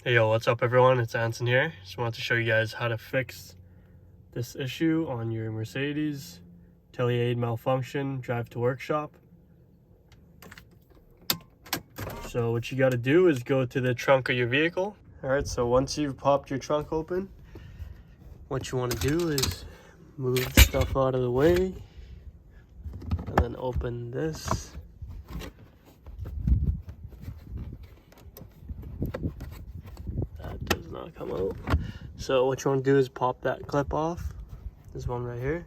Hey yo, what's up everyone? It's Anson here. Just wanted to show you guys how to fix this issue on your Mercedes Tele malfunction drive to workshop. So what you got to do is go to the trunk of your vehicle. Alright, so once you've popped your trunk open, what you want to do is move stuff out of the way and then open this. Does not come out. So what you want to do is pop that clip off. This one right here.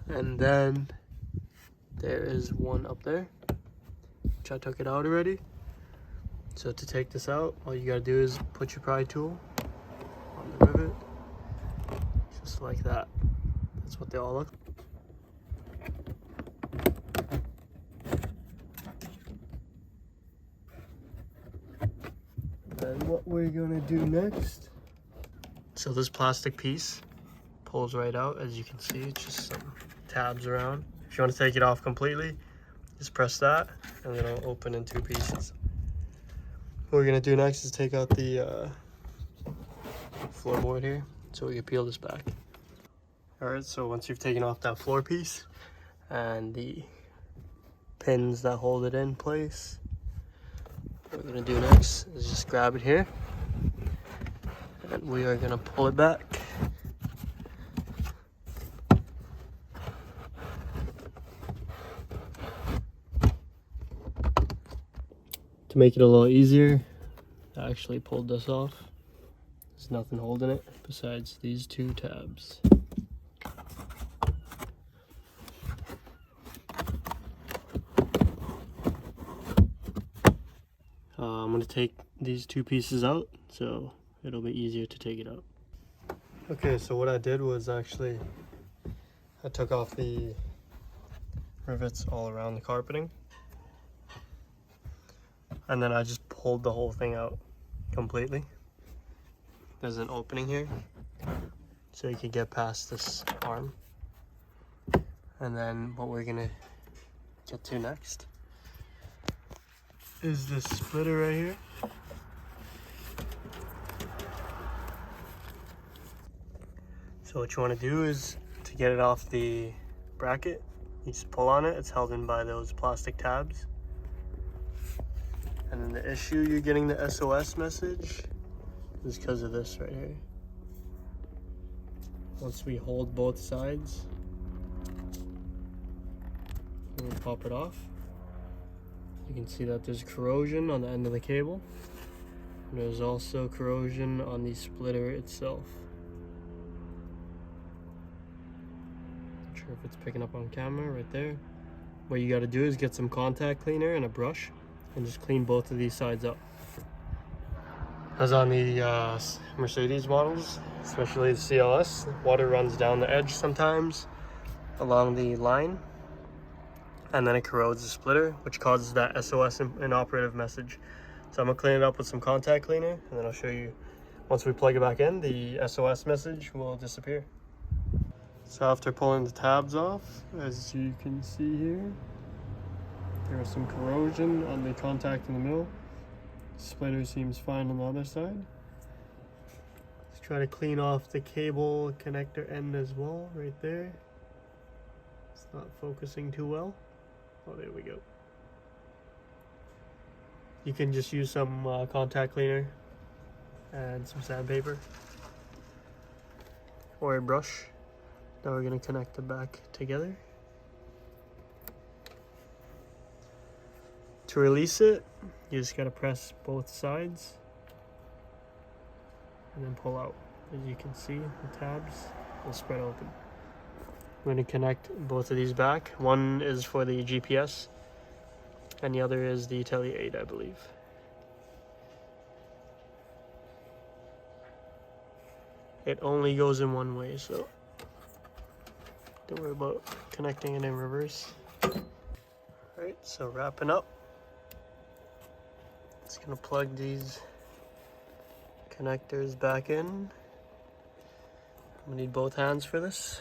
And then there is one up there, which I took it out already. So to take this out, all you gotta do is put your pry tool on the rivet, just like that. That's what they all look like. And what we're gonna do next, so this plastic piece pulls right out. As you can see, it's just some tabs around. If you want to take it off completely, just press that and then it'll open in two pieces. What we're gonna do next is take out the floorboard here so we can peel this back. Alright, so once you've taken off that floor piece and the pins that hold it in place, what we're gonna do next is just grab it here and we are gonna pull it back. To make it a little easier, I actually pulled this off. There's nothing holding it besides these two tabs. I'm going to take these two pieces out so it'll be easier to take it out. Okay, so what I did was actually I took off the rivets all around the carpeting. And then I just pulled the whole thing out completely. There's an opening here, so you can get past this arm. And then what we're gonna get to next is this splitter right here. So what you wanna do is, to get it off the bracket, you just pull on it. It's held in by those plastic tabs. And then the issue you're getting the SOS message is because of this right here. Once we hold both sides, and we pop it off, you can see that there's corrosion on the end of the cable. And there's also corrosion on the splitter itself. Not sure if it's picking up on camera right there. What you gotta do is get some contact cleaner and a brush and just clean both of these sides up. As on the Mercedes models, especially the CLS, water runs down the edge sometimes along the line, and then it corrodes the splitter, which causes that SOS inoperative message. So I'm gonna clean it up with some contact cleaner, and then I'll show you, once we plug it back in, the SOS message will disappear. So after pulling the tabs off, as you can see here, there is some corrosion on the contact in the middle. Splitter seems fine on the other side. Let's try to clean off the cable connector end as well, right there. It's not focusing too well. Oh, there we go. You can just use some contact cleaner and some sandpaper or a brush. Now we're going to connect it back together. To release it, you just gotta press both sides and then pull out. As you can see, the tabs will spread open. We're gonna connect both of these back. One is for the GPS and the other is the Tele 8, I believe. It only goes in one way, so don't worry about connecting it in reverse. Alright, so wrapping up. Just gonna plug these connectors back in. I'm gonna need both hands for this.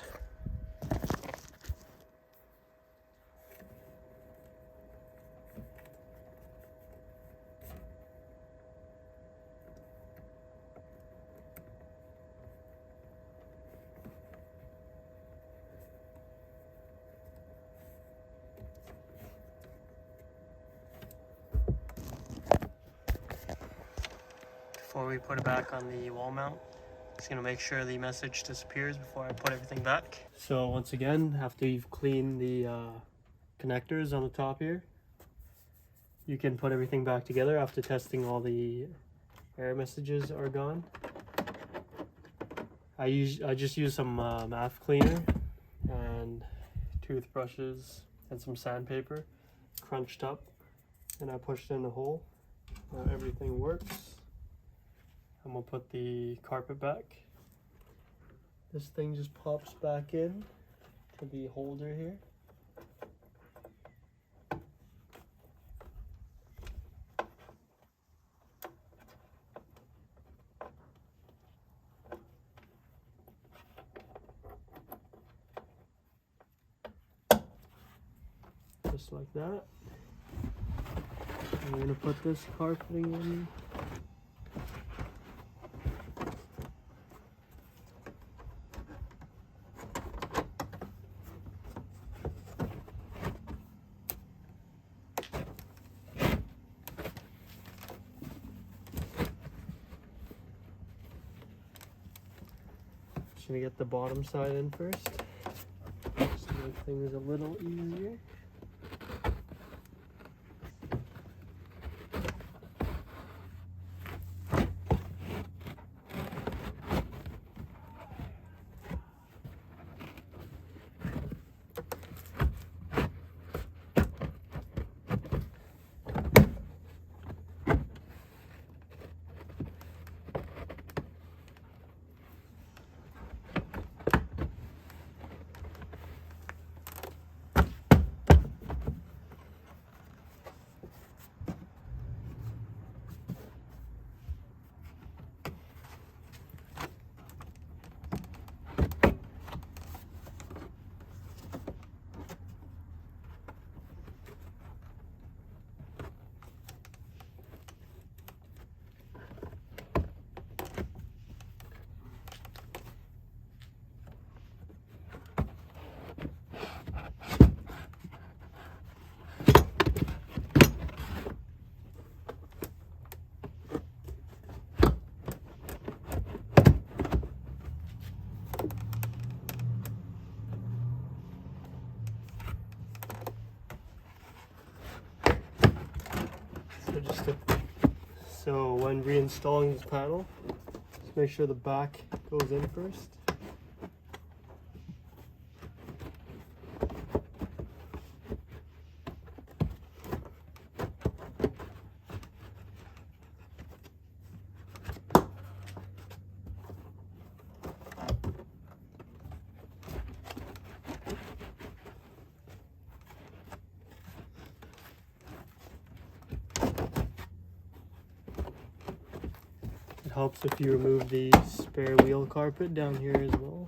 before we put it back on the wall mount. Just gonna make sure the message disappears before I put everything back. So once again, after you've cleaned the connectors on the top here, you can put everything back together after testing all the error messages are gone. I just use some MAF cleaner and toothbrushes and some sandpaper, crunched up, and I pushed in the hole. Now everything works. And we'll put the carpet back. This thing just pops back in to the holder here. Just like that. I'm gonna put this carpeting in. Just gonna get the bottom side in first, just to make things a little easier. So when reinstalling this panel, just make sure the back goes in first. It helps if you remove the spare wheel carpet down here as well.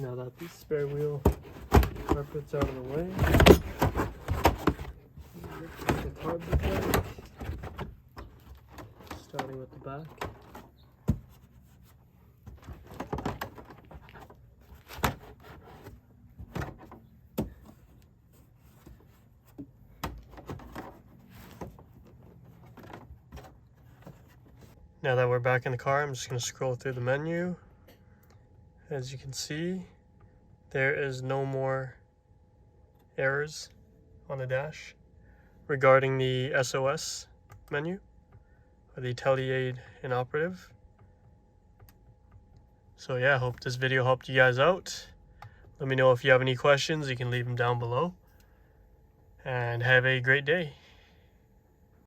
Now that the spare wheel carpet's out of the way, get the carpet back, starting with the back. Now that we're back in the car, I'm just going to scroll through the menu. As you can see, there is no more errors on the dash regarding the SOS menu, or the Tele inoperative. So yeah, I hope this video helped you guys out. Let me know if you have any questions. You can leave them down below. And have a great day.